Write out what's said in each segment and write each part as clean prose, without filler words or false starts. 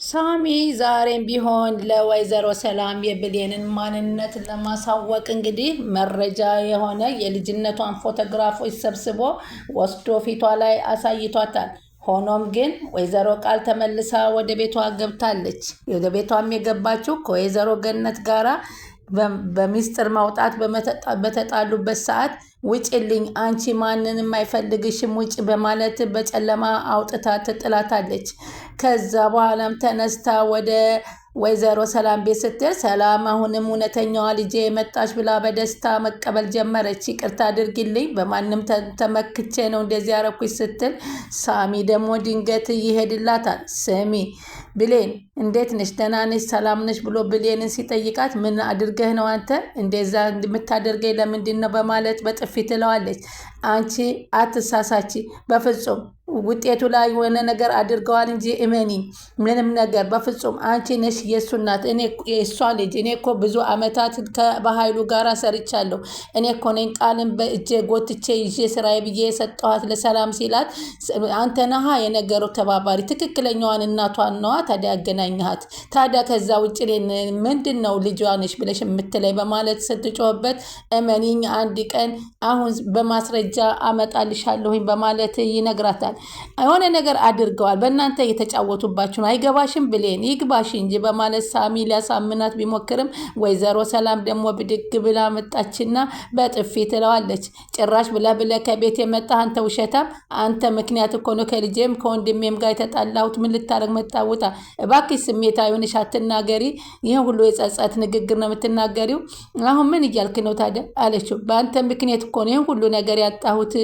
ሳሚ ዛሬም ቢሆን ለወይዘሮ ሰላም የብሌንን ማንነት ለማሳወቅ እንግዲህ መረጃ የሆነ የልጅነቷን ፎቶግራፎች ሰብስቦ ወስዶ ፊቷ ላይ አሳይቷታል። ሆኖም ግን ወይዘሮ ቃል ተመልሳ ወደ ቤቷ ገብታለች። ወደ ቤቷም የገባችው ከወይዘሮ ገነት ጋራ በሚስጥር ማውጣት በተጣሉበት ሰዓት ውጭልኝ፣ አንቺ ማንንም አይፈልግሽም ውጭ በማለት በጨለማ አውጥታ ትጥላታለች። ከዛ በኋላም ተነስታ ወደ ወይዘሮ ሰላም ቤት ስትል ሰላም አሁንም እውነተኛዋ ልጄ የመጣች ብላ በደስታ መቀበል ጀመረች። ይቅርታ አድርጊልኝ፣ በማንም ተመክቼ ነው እንደዚህ ያረኩሽ ስትል ሳሚ ደግሞ ድንገት ይሄድላታል። ስሚ ብሌን እንዴት ነሽ? ደህና ነሽ? ሰላም ነሽ? ብሎ ብሌንን ሲጠይቃት ምን አድርገህ ነው አንተ እንደዛ የምታደርገኝ ለምንድን ነው በማለት በጥፊ ትለዋለች። አንቺ አትሳሳቺ፣ በፍጹም ውጤቱ ላይ የሆነ ነገር አድርገዋል እንጂ እመኒ ምንም ነገር በፍጹም አንቺ ነሽ የእሱ እናት፣ እኔ የእሷ ልጅ። እኔ እኮ ብዙ አመታት ከባህሉ ጋር ሰርቻለሁ። እኔ እኮ ነኝ ቃልን በእጄ ጎትቼ ይዤ ስራዬ ብዬ የሰጠኋት ለሰላም ሲላት፣ አንተ ነሃ የነገሩ ተባባሪ፣ ትክክለኛዋን እናቷን ነዋ ታዲያ ያገናኘሃት። ታዲያ ከዛ ውጭ ምንድን ነው ልጇ ነሽ ብለሽ የምትለይ በማለት ስትጮህበት፣ እመኒኝ አንድ ቀን አሁን በማስረጃ አመጣልሻለሁኝ በማለት ይነግራታል። የሆነ ነገር አድርገዋል፣ በእናንተ እየተጫወቱባችሁ ነው፣ አይገባሽም ብሌን፣ ይግባሽ እንጂ በማለት ሳሚ ሊያሳምናት ቢሞክርም ወይዘሮ ሰላም ደግሞ ብድግ ብላ መጣችና በጥፊ ትለዋለች። ጭራሽ ብለ ከቤት የመጣ አንተ ውሸታም፣ አንተ ምክንያት እኮ ነው ከልጄም ከወንድሜም ጋር የተጣላሁት። ምን ልታረግ መጣውታ? እባክሽ ስሜታዊ ሆነሽ አትናገሪ፣ ይህን ሁሉ የጸጸት ንግግር ነው የምትናገሪው። አሁን ምን እያልክ ነው ታዲያ አለችው። በአንተ ምክንያት እኮ ነው ይህን ሁሉ ነገር ያጣሁት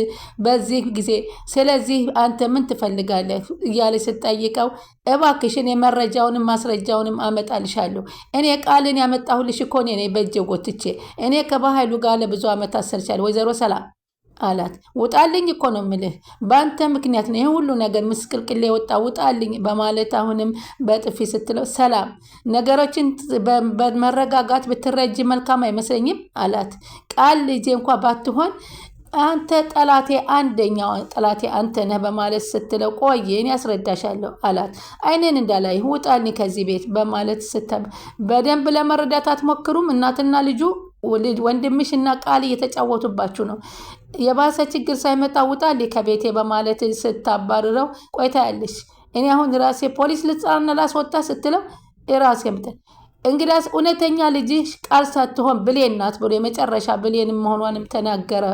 በዚህ ጊዜ። ስለዚህ አንተ ምን ትፈልጋለህ እያለ ስትጠይቀው፣ እባክሽን የመረጃውንም ማስረጃውንም አመጣልሻለሁ። እኔ ቃልን ያመጣሁልሽ እኮ እኔ ነኝ በእጄ ጎትቼ። እኔ ከባህሉ ጋር ለብዙ ዓመት አሰርቻለሁ ወይዘሮ ሰላም አላት። ውጣልኝ እኮ ነው ምልህ፣ በአንተ ምክንያት ነው ይህ ሁሉ ነገር ምስቅልቅል የወጣ፣ ውጣልኝ በማለት አሁንም በጥፊ ስትለው፣ ሰላም ነገሮችን በመረጋጋት ብትረጅ መልካም አይመስለኝም አላት። ቃል ልጄ እንኳ ባትሆን አንተ ጠላቴ፣ አንደኛው ጠላቴ አንተ ነህ በማለት ስትለው፣ ቆይ እኔ ያስረዳሻለሁ አላት። አይኔን እንዳላይ ውጣልኝ ከዚህ ቤት በማለት በደንብ ለመረዳት አትሞክሩም? እናትና ልጁ ወንድምሽ እና ቃል እየተጫወቱባችሁ ነው። የባሰ ችግር ሳይመጣ ውጣልኝ ከቤቴ በማለት ስታባርረው፣ ቆይታ ያለሽ እኔ አሁን ራሴ ፖሊስ ልጻና ላስወጣ ስትለው፣ ራሴ ምጥል እንግዳስ እውነተኛ ልጅሽ ቃል ሳትሆን ብሌን ናት ብሎ የመጨረሻ ብሌን መሆኗንም ተናገረ።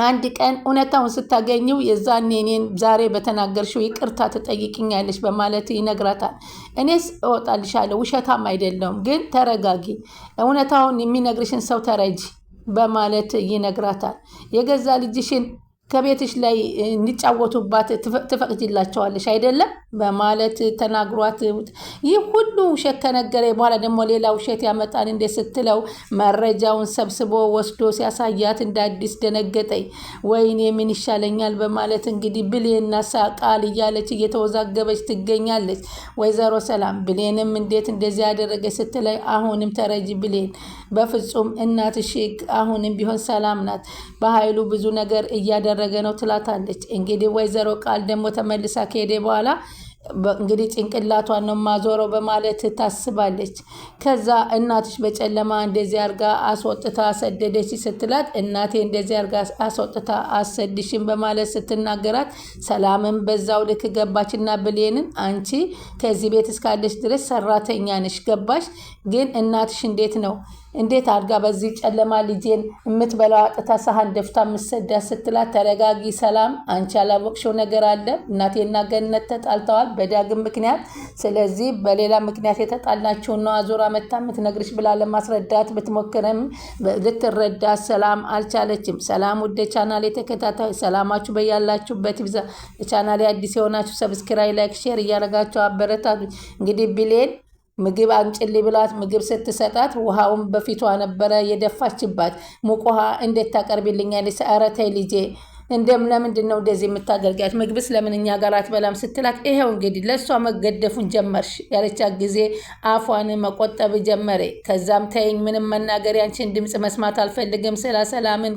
አንድ ቀን እውነታውን ስታገኘው የዛኔ እኔን ዛሬ በተናገርሽው ይቅርታ ትጠይቅኛለሽ በማለት ይነግራታል። እኔስ እወጣልሻለሁ፣ ውሸታም አይደለሁም፣ ግን ተረጋጊ፣ እውነታውን የሚነግርሽን ሰው ተረጂ በማለት ይነግራታል። የገዛ ልጅሽን ከቤትሽ ላይ እንዲጫወቱባት ትፈቅጂላቸዋለሽ አይደለም በማለት ተናግሯት፣ ይህ ሁሉ ውሸት ከነገረ በኋላ ደግሞ ሌላ ውሸት ያመጣል እንዴ ስትለው፣ መረጃውን ሰብስቦ ወስዶ ሲያሳያት እንደ አዲስ ደነገጠኝ። ወይኔ ምን ይሻለኛል በማለት እንግዲህ ብሌንና ቃል እያለች እየተወዛገበች ትገኛለች። ወይዘሮ ሰላም ብሌንም እንዴት እንደዚህ ያደረገች ስትላይ፣ አሁንም ተረጂ ብሌን፣ በፍጹም እናትሽ አሁንም ቢሆን ሰላም ናት፣ በኃይሉ ብዙ ነገር እያደረገ ነው ትላታለች። እንግዲህ ወይዘሮ ቃል ደግሞ ተመልሳ ከሄደ በኋላ እንግዲህ ጭንቅላቷን ነው ማዞረው በማለት ታስባለች። ከዛ እናትሽ በጨለማ እንደዚህ አርጋ አስወጥታ አሰደደች ስትላት፣ እናቴ እንደዚህ አርጋ አስወጥታ አሰድሽን በማለት ስትናገራት፣ ሰላምን በዛው ልክ ገባችና ብሌንን፣ አንቺ ከዚህ ቤት እስካለሽ ድረስ ሰራተኛ ነሽ ገባሽ፣ ግን እናትሽ እንዴት አድርጋ በዚህ ጨለማ ልጄን የምትበላው አጥታ ሳህን ደፍታ የምትሰዳ ስትላት፣ ተረጋጊ ሰላም፣ አንቺ ያላወቅሽው ነገር አለ። እናቴና ገነት ተጣልተዋል በዳግም ምክንያት። ስለዚህ በሌላ ምክንያት የተጣላችውን ነው አዙራ መታ የምትነግርሽ ብላ ለማስረዳት ብትሞክርም ልትረዳ ሰላም አልቻለችም። ሰላም ወደ ቻናል የተከታታይ ሰላማችሁ በያላችሁበት ይብዛ። ለቻናል አዲስ የሆናችሁ ሰብስክራይብ፣ ላይክ፣ ሼር እያደረጋችሁ አበረታቱ። እንግዲህ ብሌን ምግብ አንጭልኝ ብላት ምግብ ስትሰጣት ውሃውን በፊቷ ነበረ የደፋችባት። ሙቅ ውሃ እንዴት ታቀርቢልኛለሽ? ኧረ ተይ ልጄ ለምንድን ነው እንደዚህ የምታደርጊያት? ምግብስ ለምን እኛ ጋር አትበላም ስትላት፣ ይኸው እንግዲህ ለእሷ መገደፉን ጀመርሽ ያለቻት ጊዜ አፏን መቆጠብ ጀመረ። ከዛም ተይኝ፣ ምንም መናገር ያንቺን ድምፅ መስማት አልፈልግም ስላ ሰላምን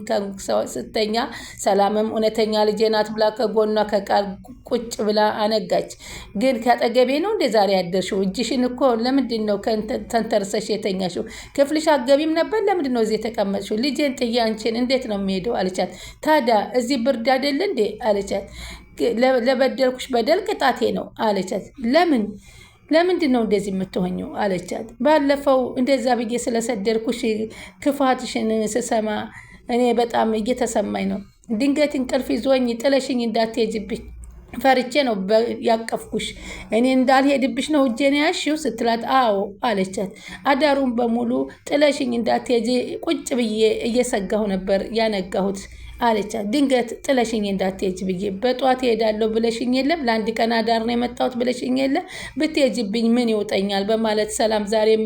ስተኛ፣ ሰላምም እውነተኛ ልጄ ናት ብላ ከጎኗ ከቃል ቁጭ ብላ አነጋች። ግን ከአጠገቤ ነው እንደ ዛሬ ያደርሽው? እጅሽን እኮ ለምንድን ነው ተንተርሰሽ የተኛሽው? ክፍልሽ አትገቢም ነበር? ለምንድን ነው እዚህ የተቀመጥሽው? ልጄን ጥዬ አንቺን እንዴት ነው የሚሄደው አለቻት። ታዲያ እዚህ ብርድ አይደል እንዴ አለቻት። ለበደልኩሽ በደል ቅጣቴ ነው አለቻት። ለምንድን ነው እንደዚህ የምትሆኘው አለቻት። ባለፈው እንደዛ ብዬ ስለሰደድኩሽ ክፋትሽን ስሰማ እኔ በጣም እየተሰማኝ ነው። ድንገት እንቅልፍ ይዞኝ ጥለሽኝ እንዳትሄጂብኝ ፈርቼ ነው ያቀፍኩሽ። እኔ እንዳልሄድብሽ ነው እጄን ያሽው ስትላት፣ አዎ አለቻት። አዳሩን በሙሉ ጥለሽኝ እንዳትሄጂ ቁጭ ብዬ እየሰጋሁ ነበር ያነጋሁት አለቻት። ድንገት ጥለሽኝ እንዳትሄጂ ብዬ በጧት እሄዳለሁ ብለሽኝ የለም? ለአንድ ቀን አዳር ነው የመጣሁት ብለሽኝ የለም? ብትሄጂብኝ ምን ይውጠኛል? በማለት ሰላም ዛሬም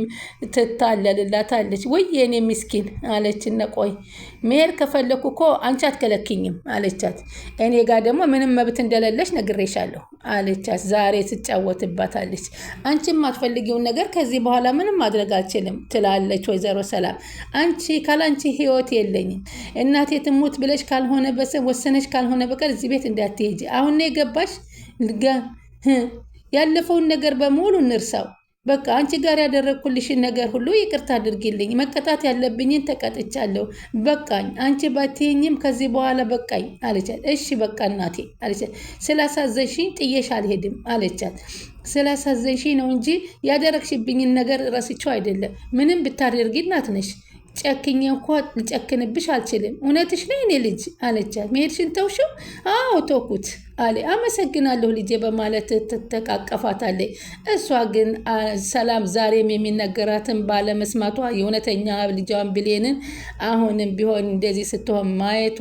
ትታለልላታለች። ወይ የኔ ምስኪን አለችና፣ ቆይ መሄድ ከፈለኩ እኮ አንቺ አትከለክኝም አለቻት። እኔ ጋር ደግሞ ምንም መብት እንደሌለሽ ነግሬሻለሁ አለቻት። ዛሬ ትጫወትባታለች። አንቺ የማትፈልጊውን ነገር ከዚህ በኋላ ምንም ማድረግ አልችልም ትላለች ወይዘሮ ሰላም። ካላንቺ ህይወት የለኝም። እናቴ ትሙት ብለሽ ካልሆነ ወሰነሽ ካልሆነ በቀር እዚህ ቤት እንዳትሄጂ። አሁን ነው የገባሽ? ያለፈውን ነገር በሙሉ እንርሳው። በቃ አንቺ ጋር ያደረግኩልሽን ነገር ሁሉ ይቅርታ አድርጊልኝ። መቀጣት ያለብኝን ተቀጥቻለሁ። በቃኝ። አንቺ ባትይኝም ከዚህ በኋላ በቃኝ አለቻት። እሺ በቃ እናቴ አለቻት። ስላሳዘንሽኝ ጥዬሽ አልሄድም አለቻት። ስላሳዘንሽኝ ነው እንጂ ያደረግሽብኝን ነገር ረስቼው አይደለም። ምንም ብታደርጊ እናት ነሽ። ጨክኜ እንኳ ልጨክንብሽ አልችልም። እውነትሽ ነው የኔ ልጅ አለቻት። መሄድሽን ተውሽው? አዎ ተውኩት አለ። አመሰግናለሁ ልጄ በማለት ትተቃቀፋታለች። እሷ ግን ሰላም ዛሬም የሚነገራትን ባለመስማቷ የእውነተኛ ልጇን ብሌንን አሁንም ቢሆን እንደዚህ ስትሆን ማየቷ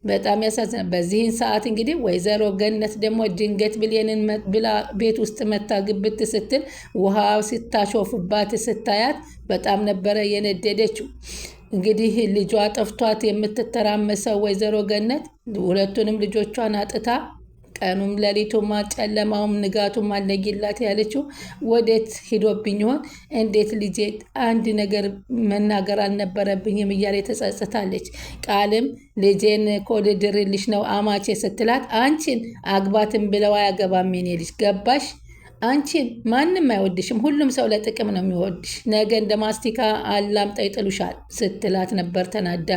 በጣም ያሳዝናል። በዚህን ሰዓት እንግዲህ ወይዘሮ ገነት ደግሞ ድንገት ብሌንን ብላ ቤት ውስጥ መታ ግብት ስትል ውሃ ስታሾፍባት ስታያት በጣም ነበረ የነደደችው። እንግዲህ ልጇ ጠፍቷት የምትተራመሰው ወይዘሮ ገነት ሁለቱንም ልጆቿን አጥታ ቀኑም ሌሊቱም ጨለማውም ንጋቱም አለጊላት ያለችው ወዴት ሂዶብኝ ይሆን? እንዴት ልጄ አንድ ነገር መናገር አልነበረብኝም እያለ ተጸጽታለች። ቃልም ልጄን ኮልድርልሽ ነው አማቼ ስትላት፣ አንቺን አግባትን ብለው አያገባም የኔ ልጅ ገባሽ? አንቺን ማንም አይወድሽም። ሁሉም ሰው ለጥቅም ነው የሚወድሽ። ነገ እንደ ማስቲካ አላምጠው ይጥሉሻል ስትላት ነበር ተናዳ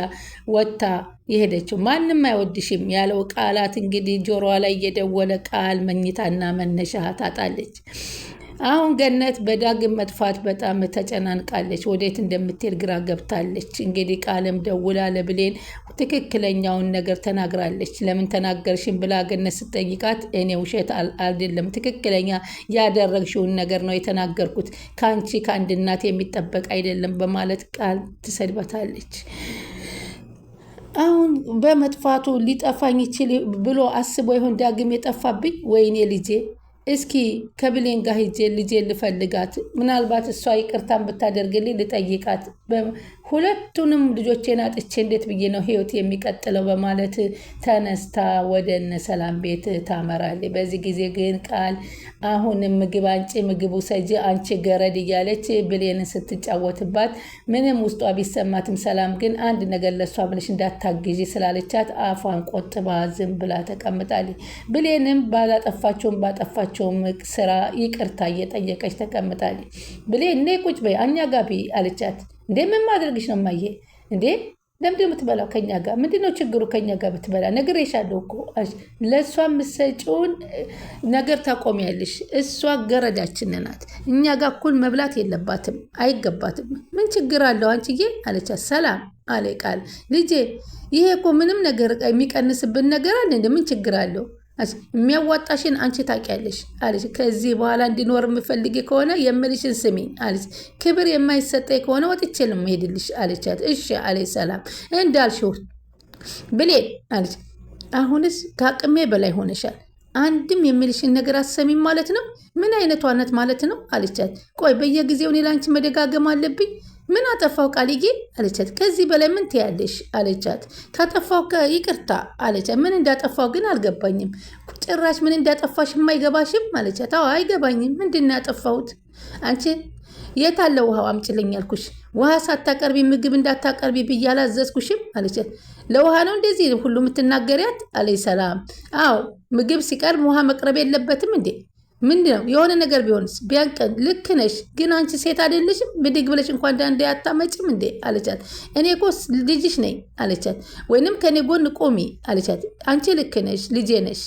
ወጥታ የሄደችው። ማንም አይወድሽም ያለው ቃላት እንግዲህ ጆሮዋ ላይ እየደወለ ቃል መኝታና መነሻ ታጣለች። አሁን ገነት በዳግም መጥፋት በጣም ተጨናንቃለች። ወዴት እንደምትሄድ ግራ ገብታለች። እንግዲህ ቃልም ደውላ ለብሌን ትክክለኛውን ነገር ተናግራለች። ለምን ተናገርሽን ብላ ገነት ስጠይቃት እኔ ውሸት አይደለም ትክክለኛ ያደረግሽውን ነገር ነው የተናገርኩት፣ ከአንቺ ከአንድ እናት የሚጠበቅ አይደለም በማለት ቃል ትሰድበታለች። አሁን በመጥፋቱ ሊጠፋኝ ይችል ብሎ አስቦ ይሆን ዳግም የጠፋብኝ? ወይኔ ልጄ እስኪ ከብሌን ጋር ሂጄ ልጄን ልፈልጋት፣ ምናልባት እሷ ይቅርታን ብታደርግልኝ ልጠይቃት፣ ሁለቱንም ልጆቼን አጥቼ እንዴት ብዬ ነው ህይወት የሚቀጥለው በማለት ተነስታ ወደ እነ ሰላም ቤት ታመራለች። በዚህ ጊዜ ግን ቃል አሁንም ምግብ አንቺ ምግቡ ሰጂ አንቺ ገረድ እያለች ብሌንን ስትጫወትባት ምንም ውስጧ ቢሰማትም ሰላም ግን አንድ ነገር ለሷ ብለሽ እንዳታግዢ ስላለቻት አፏን ቆጥባ ዝም ብላ ተቀምጣለች። ብሌንም ባጠፋቸውም ስራ ይቅርታ እየጠየቀች ተቀምጣለች። ብሌን እኔ ቁጭ በይ እኛ ጋቢ አለቻት። እንዴ ምን ማድረግሽ ነው ማየ? እንዴ ለምንድን ነው የምትበላው ከኛ ጋር? ምንድነው ችግሩ ከኛ ጋር ብትበላ? ነግሬሻለሁ እኮ ለእሷ የምትሰጪውን ነገር ታቆሚያለሽ። እሷ ገረዳችን ናት። እኛ ጋር እኩል መብላት የለባትም አይገባትም። ምን ችግር አለው አንቺዬ አለቻት። ሰላም አለ ቃል። ልጄ ይሄ እኮ ምንም ነገር የሚቀንስብን ነገር አለ እንደ ምን ችግር አለው? የሚያዋጣሽን አንቺ ታውቂያለሽ አለች። ከዚህ በኋላ እንዲኖር የምፈልግ ከሆነ የምልሽን ስሚ አለች። ክብር የማይሰጠኝ ከሆነ ወጥቼ ልምሄድልሽ አለቻት። እሺ አለች ሰላም። እንዳልሽው ብሌን አለች። አሁንስ ከአቅሜ በላይ ሆነሻል። አንድም የሚልሽን ነገር አሰሚም ማለት ነው? ምን አይነቷ ናት ማለት ነው አለቻት። ቆይ በየጊዜው እኔ ላንቺ መደጋገም አለብኝ? ምን አጠፋው ቃልዬ አለቻት። ከዚህ በላይ ምን ትያለሽ አለቻት። ካጠፋው ይቅርታ አለቻት። ምን እንዳጠፋው ግን አልገባኝም። ጭራሽ ምን እንዳጠፋሽ የማይገባሽም አለቻት። አዎ አይገባኝም። ምንድን ነው ያጠፋሁት? አንቺ የት አለ ውሃው አምጪልኝ ያልኩሽ? ውሃ ሳታቀርቢ ምግብ እንዳታቀርቢ ብዬ አላዘዝኩሽም አለቻት። ለውሃ ነው እንደዚህ ሁሉ የምትናገሪያት አለይ ሰላም። አዎ ምግብ ሲቀርብ ውሃ መቅረብ የለበትም እንዴ? ምንድን ነው የሆነ ነገር ቢሆንስ? ቢያንቀን ልክ ነሽ፣ ግን አንቺ ሴት አይደለሽም? ብድግ ብለሽ እንኳን ዳንዴ አታመጭም እንዴ አለቻት። እኔ እኮ ልጅሽ ነኝ አለቻት። ወይንም ከኔ ጎን ቆሚ አለቻት። አንቺ ልክ ነሽ፣ ልጄ ነሽ፣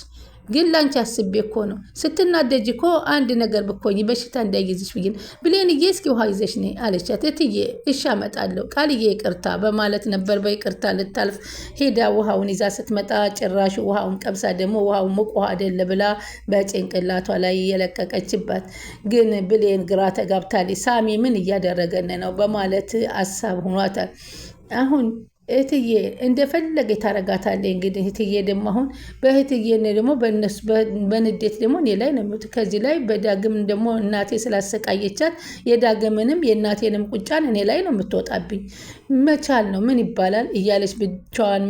ግን ላንቺ አስቤ እኮ ነው። ስትናደጅ እኮ አንድ ነገር ብኮኝ በሽታ እንዳይይዝሽ ብዬ ብሌንዬ፣ እስኪ ውሃ ይዘሽ ነይ አለቻት። እትዬ እሺ አመጣለሁ ቃልዬ ይቅርታ በማለት ነበር በይቅርታ ልታልፍ ሄዳ ውሃውን ይዛ ስትመጣ ጭራሽ ውሃውን ቀምሳ ደግሞ ውሃው ሙቅ ውሃ አይደለ ብላ በጭንቅላቷ ላይ የለቀቀችባት። ግን ብሌን ግራ ተጋብታለች። ሳሚ ምን እያደረገን ነው በማለት አሳብ ሆኗታል። አሁን እህትዬ እንደፈለገ ታረጋታለች። እንግዲህ እህትዬ ደግሞ አሁን በእህትዬ ደግሞ በእነሱ በንዴት ደግሞ እኔ ላይ ነው። ከዚህ ላይ በዳግም ደግሞ እናቴ ስላሰቃየቻት የዳግምንም የእናቴንም ቁጫን እኔ ላይ ነው የምትወጣብኝ። መቻል ነው ምን ይባላል እያለች ብቻዋን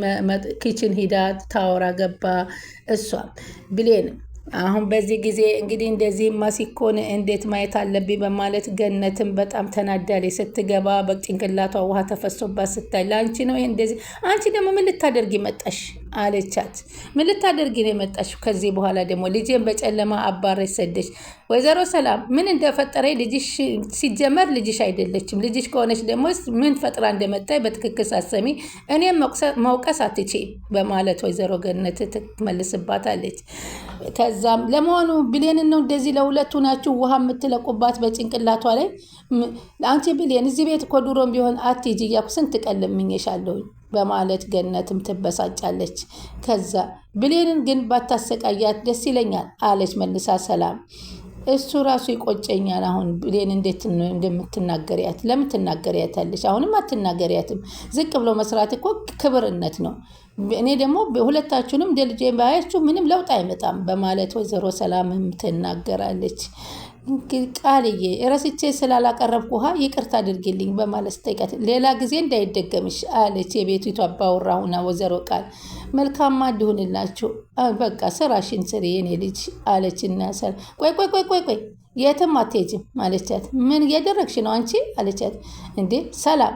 ኪችን ሂዳ ታወራ ገባ። እሷም ብሌንም አሁን በዚህ ጊዜ እንግዲህ እንደዚህ ማሲኮን እንዴት ማየት አለብኝ በማለት ገነትን በጣም ተናዳለች። ስትገባ በጭንቅላቷ ውሃ ተፈሶባት ስታይ ለአንቺ ነው ይሄ እንደዚህ፣ አንቺ ደግሞ ምን ልታደርጊ መጣሽ አለቻት። ምን ልታደርጊ ነው የመጣሽ? ከዚህ በኋላ ደግሞ ልጄን በጨለማ አባረሽ ሰደሽ። ወይዘሮ ሰላም ምን እንደፈጠረ ልጅሽ ሲጀመር ልጅሽ አይደለችም። ልጅሽ ከሆነች ደግሞ ምን ፈጥራ እንደመጣይ በትክክል ሳሰሚ እኔም መውቀስ አትችይም በማለት ወይዘሮ ገነት ትመልስባታለች። ከዛም ለመሆኑ ብሌንን ነው እንደዚህ ለሁለቱ ናችሁ ውሃ የምትለቁባት በጭንቅላቷ ላይ? አንቺ ብሌን እዚህ ቤት እኮ ድሮም ቢሆን አትሂጂ እያልኩ ስንት ቀን ለምኜሻለሁኝ በማለት ገነትም ትበሳጫለች። ከዛ ብሌንን ግን ባታሰቃያት ደስ ይለኛል አለች መልሳ ሰላም። እሱ ራሱ ይቆጨኛል። አሁን ብሌን እንዴት እንደምትናገሪያት ለምን ትናገሪያታለች? አሁንም አትናገሪያትም። ዝቅ ብሎ መስራት እኮ ክብርነት ነው። እኔ ደግሞ ሁለታችሁንም እንደ ልጄ ባያችሁ ምንም ለውጥ አይመጣም በማለት ወይዘሮ ሰላምም ትናገራለች። ቃልዬ ረስቼ ስላላቀረብኩ ውሃ ይቅርታ አድርጊልኝ በማለት ስጠይቃት ሌላ ጊዜ እንዳይደገምሽ አለች የቤቷ አባወራ ሆና ወይዘሮ ቃል። መልካም እንዲሆንላችሁ በቃ ስራሽን ስሪ የኔ ልጅ አለችና ቆይ የትም አትሄጂም አለቻት። ምን እያደረግሽ ነው አንቺ አለቻት። እንዴ ሰላም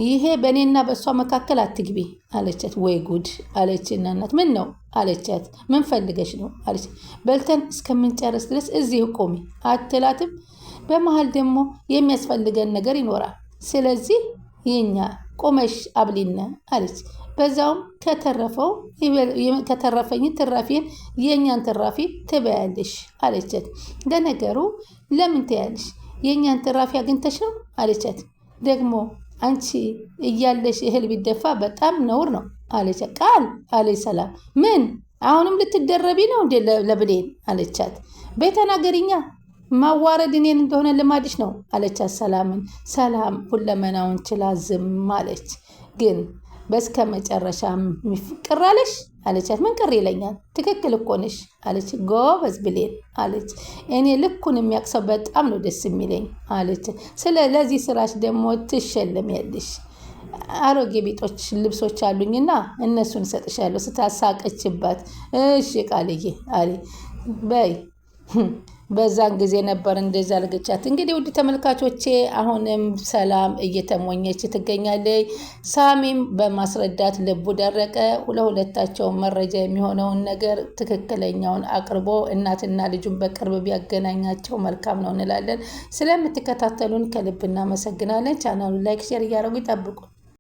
ይሄ በእኔና በእሷ መካከል አትግቢ አለቻት። ወይ ጉድ አለችና እናት ምን ነው አለቻት። ምን ፈልገሽ ነው አለች። በልተን እስከምንጨርስ ድረስ እዚሁ ቆሚ አትላትም? በመሀል ደግሞ የሚያስፈልገን ነገር ይኖራል። ስለዚህ የኛ ቆመሽ አብሊነ አለች። በዛውም ከተረፈኝ ትራፊን የእኛን ትራፊ ትበያለሽ አለቻት። ለነገሩ ለምን ትያለሽ? የእኛን ትራፊ አግኝተሽ ነው አለቻት። ደግሞ አንቺ እያለሽ እህል ቢደፋ በጣም ነውር ነው አለቻት። ቃል አለች ሰላም። ምን አሁንም ልትደረቢ ነው እንዴ ለብሌን አለቻት። ቤተናገሪኛ ማዋረድ እኔን እንደሆነ ልማድሽ ነው አለቻት ሰላምን። ሰላም ሁለመናውን ችላ ዝም አለች። ግን በስከ መጨረሻ ቅር አለሽ አለቻት። ምን ቅር ይለኛል? ትክክል እኮ ነሽ አለች። ጎበዝ ብሌን አለች። እኔ ልኩን የሚያቅሰው በጣም ነው ደስ የሚለኝ አለች። ለዚህ ስራሽ ደግሞ ትሸለሚያለሽ። አሮጌ ቤቶች ልብሶች አሉኝና እነሱን እሰጥሻለሁ ስታሳቀችባት። እሺ ቃልዬ አለ በይ በዛን ጊዜ ነበር እንደዛ አልገቻት። እንግዲህ ውድ ተመልካቾቼ አሁንም ሰላም እየተሞኘች ትገኛለች። ሳሚም በማስረዳት ልቡ ደረቀ። ለሁለታቸው መረጃ የሚሆነውን ነገር ትክክለኛውን አቅርቦ እናትና ልጁን በቅርብ ቢያገናኛቸው መልካም ነው እንላለን። ስለምትከታተሉን ከልብ እናመሰግናለን። ቻናሉን ላይክ፣ ሼር እያደረጉ ይጠብቁ።